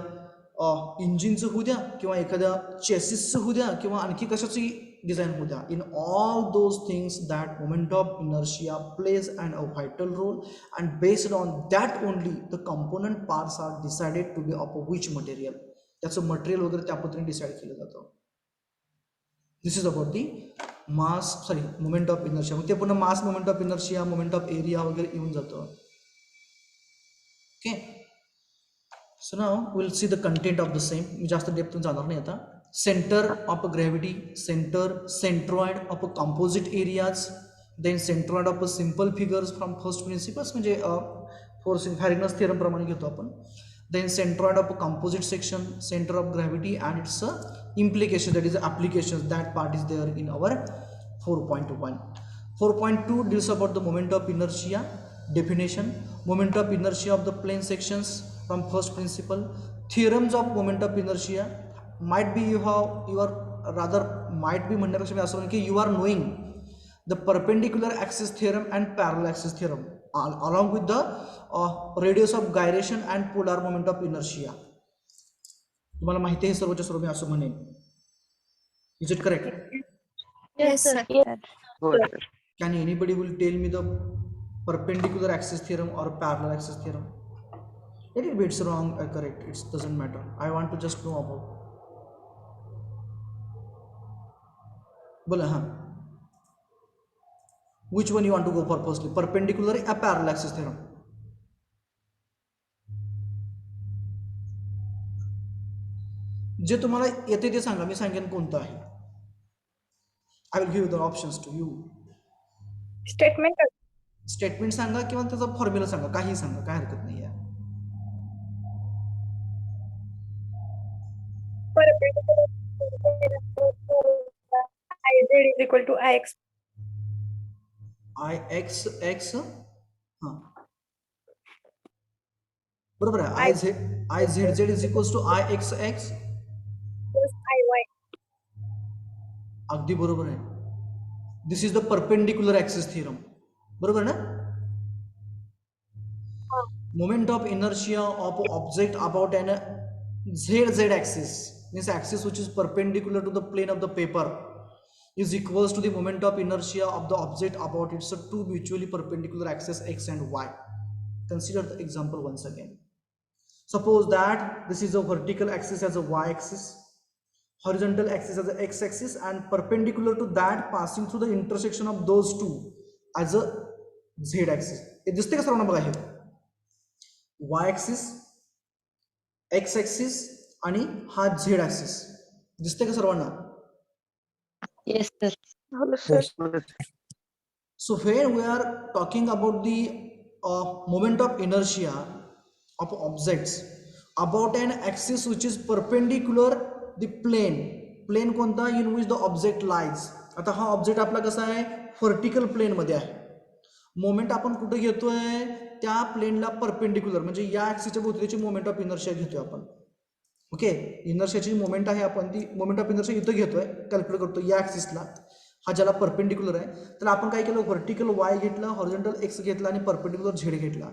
इंजिनचं होऊ द्या, किंवा एखाद्या चेसिसचं होऊ द्या, किंवा आणखी कशाची डिझाईन होऊ द्या, in all those things that moment of inertia plays and a vital role, and based on that only the component parts are decided to be of which material. त्याचं मटेरियल वगैरे त्या पद्धतीने डिसाईड केलं जातं. This is about the mass, sorry, moment of inertia. मग ते पुन्हा mass, moment of inertia, moment of area वगैरे येऊन जातं. Okay. So now will see the content of the same. मी जास्त डेप्थून जाणार नाही आता. Centre of gravity, centroid of composite areas, then centroid of simple figures from first principles, म्हणजे फॅरेनहाइट थिअरम प्रमाणे घेतो आपण. Then centroid of composite section, centre of gravity and its implication, that is applications. That part is there in our 4.1. 4.2 deals about the moment of inertia definition, moment of inertia of the plane sections from first principle, theorems of moment of inertia. Might be you are rather might be म्हणण्यापेक्षा मी असं म्हणेन की you are knowing the perpendicular axis theorem and parallel axis theorem along with the radius of gyration and polar moment of inertia. तुम्हाला माहिती आहे सर्वच्या सर्व मी असं म्हणेन. Is it correct? Yes, sir. Oh, sir. Can anybody will tell me the perpendicular axis theorem or parallel axis theorem? Let it be it's wrong or correct, it doesn't matter. I want to just know about. बोला हाँ. Which one you want to go for firstly? Perpendicular or parallel axis theorem? जे तुम्हाला येते ते सांगा, मी सांगेन कोणतं आहे. I will give the options to you. Statement statement सांगा किंवा त्याचा फॉर्म्युला सांगा, काही सांगा, काय हरकत नाही आहे. IZ is equal to IX. I x x हां बरोबर आहे. I Z Z is equals to I X X. plus IY. अगदी बरोबर आहे. This is the perpendicular axis theorem. बरोबर ना. Moment of inertia of object about an ZZ axis, means axis which is perpendicular to the plane of the paper, is equals to the moment of inertia of the object about its two mutually perpendicular axes x and y. Consider the example once again. Suppose that this is a vertical axis as a y axis, horizontal axis as a x axis, and perpendicular to that passing through the intersection of those two as a z axis. हे दिसते का सर्वांना बघा. हे y axis, x axis आणि हा z axis दिसते का सर्वांना. Yes, sir. Hello, sir. So when we are talking about the moment of inertia of objects about an axis which is perpendicular the plane कोणता, in which the object lies. आता हा object आपला कसा आहे, vertical plain मध्ये आहे. Moment आपण कुठे घेतोय, त्या प्लेनला परपेंडिक्युलर, म्हणजे या ऍक्सिसच्या भोवतीची मोमेंट ऑफ इनर्शिया घेतोय आपण. ओके, इनर्शियाची मोमेंट आहे, आपण ती मोमेंट ऑफ इनर्शिया इथं घेतोय, कॅल्क्युलेट करतो या ऍक्सिसला, हा ज्याला परपेंडिक्युलर आहे. तर आपण काय केलं, व्हर्टिकल वाय घेतला, हॉरिझॉन्टल एक्स घेतला आणि परपेंडिक्युलर झेड घेतला.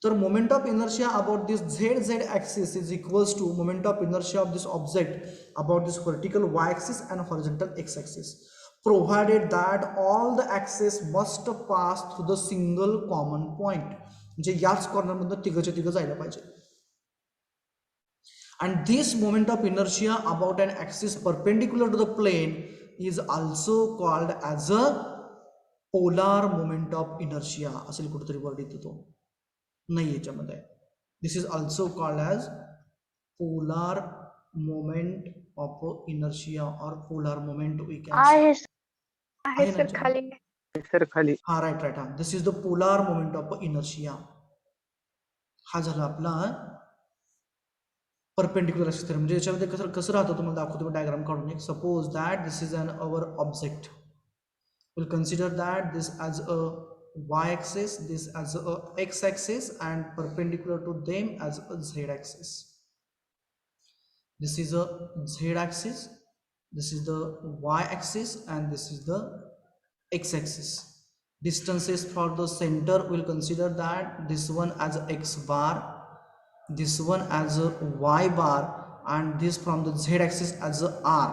तर moment of inertia about this Z Z axis is equals to moment of inertia of this object about this vertical Y axis and horizontal X axis, provided that all the axes must pass through the single common point. म्हणजे याच corner मधून तिघच्या तिघ जायला पाहिजे. And this moment of inertia about an axis perpendicular to the plane is also called as a polar moment of inertia. असेल कुठेतरी word येतो, तो नाही याच्यामध्ये. This is also called as polar moment of inertia or polar moment we can say. आहे sir खाली. Sir, खाली. हा राईट हा. This is the polar moment of inertia. हा झाला आपला परपेंडिक्युलर ऍक्सिस थिअरम. म्हणजे याच्यामध्ये कसं राहतं तुम्हाला दाखवतो डायग्राम काढून. एक suppose that this is an our object, will consider that this as a y axis, this as a x axis, and perpendicular to them as a z axis. This is a z axis, this is the y axis, and this is the x axis. Distances for the center, will consider that this one as x bar, this one as a y bar, and this from the z axis as a r.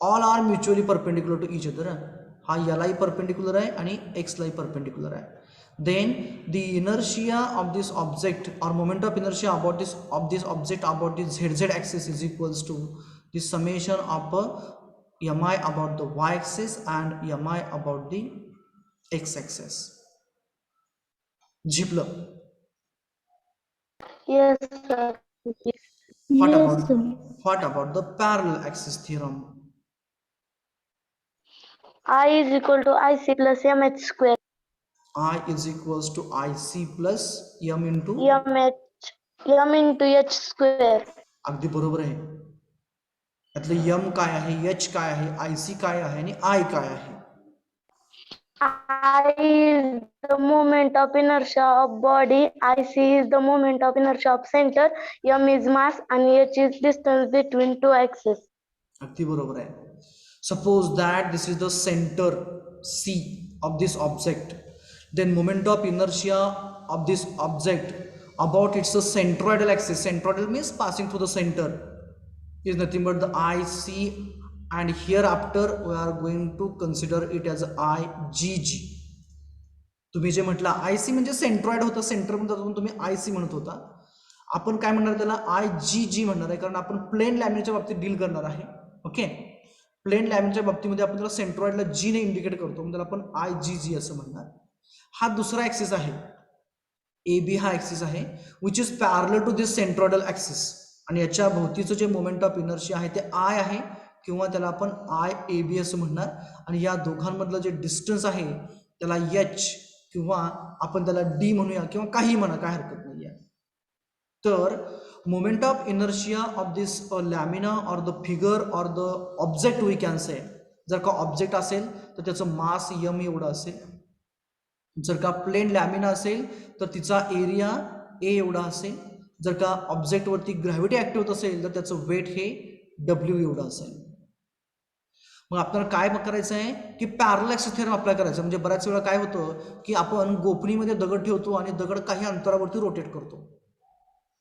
All are mutually perpendicular to each other. हा यालाही perpendicular आहे आणि एक्सलाही perpendicular आहे. Then the inertia of this object or moment of inertia about this object about this zz axis is equals to the summation of mi about the y axis and mi about the x axis. झिपलं. Yes, sir. What about the parallel axis theorem? I is equal to IC plus MH square. I is equals to IC plus m into M into H square. अगदी बरोबर आहे. यातलं m काय आहे, h काय आहे, IC काय आहे आणि I काय आहे. I is the moment of inertia of body. IC is the moment of inertia of center. M is mass and H is distance between two axes. अगदी बरोबर आहे. Suppose that this is the center C of this object, then moment of inertia of this object about its centroidal axis, centroidal means passing through the center, is nothing but the IC, and hereafter we are going to consider it as IGG. तुम्ही जे म्हटलं IC म्हणजे centroid होतं, centre म्हणून तुम्ही IC म्हणत होता, आपण काय म्हणणार त्याला IGG म्हणणार आहे, कारण आपण प्लेन लॅमिनेच्या बाबतीत डील करणार आहे. ओके, प्लेन लॅमिनेच्या बाबतीमध्ये आपण त्याला सेंट्रॉइडला जी ने इंडिकेट करतो, म्हणजे त्याला आपण IGG असं म्हणणार. हा दुसरा ऍक्सिस आहे, AB हा ऍक्सिस आहे, which is parallel to this centroidal axis, आणि याच्या भोवतीचं जे मोमेंट ऑफ इनर्शिया आहे ते I आहे, किंवा त्याला आपण IAB असं म्हणणार. आणि या दोघांमधलं जे डिस्टन्स आहे त्याला H किंवा आपण त्याला D म्हणूया, किंवा काही म्हणा, काय हरकत नाही आहे. तर moment of inertia of this lamina or the figure or the object we can say, जर का ऑब्जेक्ट असेल तर त्याचं मास m एवढं असेल, जर का प्लेन लॅमिना असेल तर तिचा एरिया ए एवढा असेल. जर का ऑब्जेक्टवरती ग्रॅव्हिटी ऍक्टिव्ह होत असेल तर त्याचं वेट हे डब्ल्यू एवढं असेल. मग आपल्याला काय करायचं आहे की पॅरलल ऍक्सिस थेरम अप्लाय करायचं. म्हणजे बऱ्याच वेळा काय होतं की आपण गोफणीमध्ये दगड ठेवतो आणि दगड काही अंतरावरती रोटेट करतो,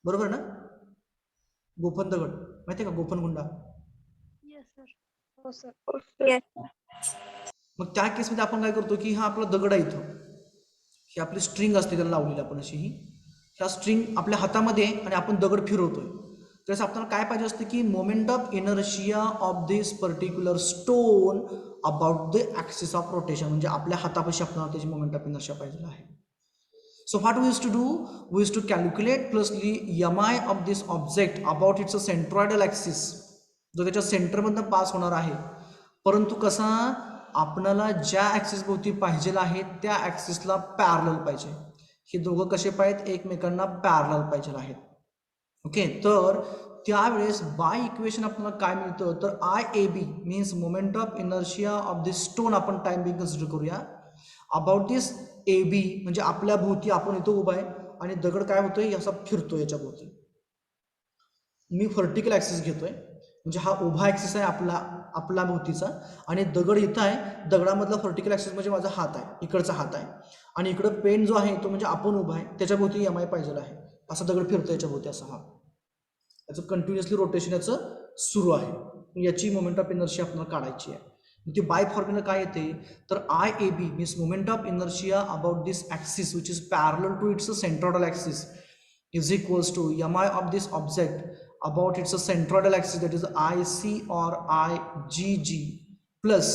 बरोबर ना. गोफन दगड माहिती आहे का, गोफन गुंडा. हो सर. मग त्या केसमध्ये आपण काय करतो की हा आपला दगड आहे, इथं ही आपली स्ट्रिंग असते त्याला लावलेली आपण अशी ही ह्या स्ट्रिंग आपल्या हातामध्ये आणि आपण दगड फिरवतोय. त्यावेळेस आपल्याला काय पाहिजे असतं की moment of inertia of this particular stone about the axis of rotation. म्हणजे आपल्या हातापाशी आपल्याला त्याची मोमेंट ऑफ इनर्शिया पाहिजे आहे. So what we used to do, we used to calculate closely mi of this object about its centroidal axis, जो त्याच्या सेंटरमधून pass होणार आहे. परंतु कसा, आपल्याला ज्या ऍक्सिस भोवती पाहिजे आहे त्या ऍक्सिसला पॅरलल पाहिजे. हे दोघं कसे पाहिजेत, एकमेकांना पॅरलल पाहिजे आहेत. ओके, तर त्यावेळेस बाय इक्वेशन आपल्याला काय मिळतं तर I A B means moment of inertia of this stone आपण टाइम बिंग कन्सिडर करूया. अबाउट दिस ए बी म्हणजे आपल्या भोवती आपण इथं उभा आहे आणि दगड काय होतोय असा फिरतोय याच्या भोवती. मी व्हर्टिकल ऍक्सिस घेतोय म्हणजे हा उभा ऍक्सिस आहे आपला भोवतीचा आणि दगड इथं आहे. दगडामधला व्हर्टिकल ऍक्सिस म्हणजे माझा हात आहे, इकडचा हात आहे आणि इकडं पेन जो आहे तो म्हणजे आपण उभा आहे त्याच्या भोवती एम आय पाहिजे आहे. असा दगड फिरतोय याच्या भोवती असा हा, याचं कंटिन्युअसली रोटेशन याचं सुरू आहे. याची मोमेंट ऑफ इनर्शिया आपल्याला काढायची आहे. ती बाय फॉर्म्युला काय येते तर I A B means moment of inertia about this axis which is parallel to its centroidal axis is equals to M I of this object about its centroidal axis, that is IC or IGG, plus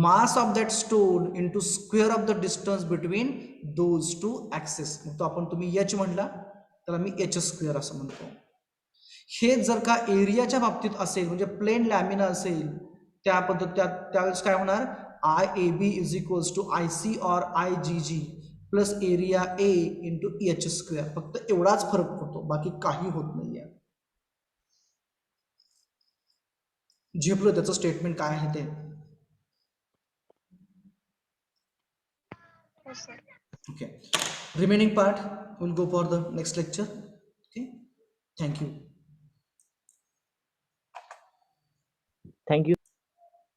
mass of that stone into square of the distance between those two axes. मग तो आपण तुम्ही h म्हटला त्याला मी h square असं म्हणतो. हे जर का एरियाच्या बाबतीत असेल म्हणजे प्लेन लॅमिना असेल त्या त्यावेळेस काय होणार, I A B is equals to I C और I G G plus area A into H square. फक्त एवढाच फरक पडतो, बाकी काही होत नाहीये. झेपलं त्याचं स्टेटमेंट काय आहे ते. Okay, remaining part will go for the next lecture. Okay, thank you. Thank you.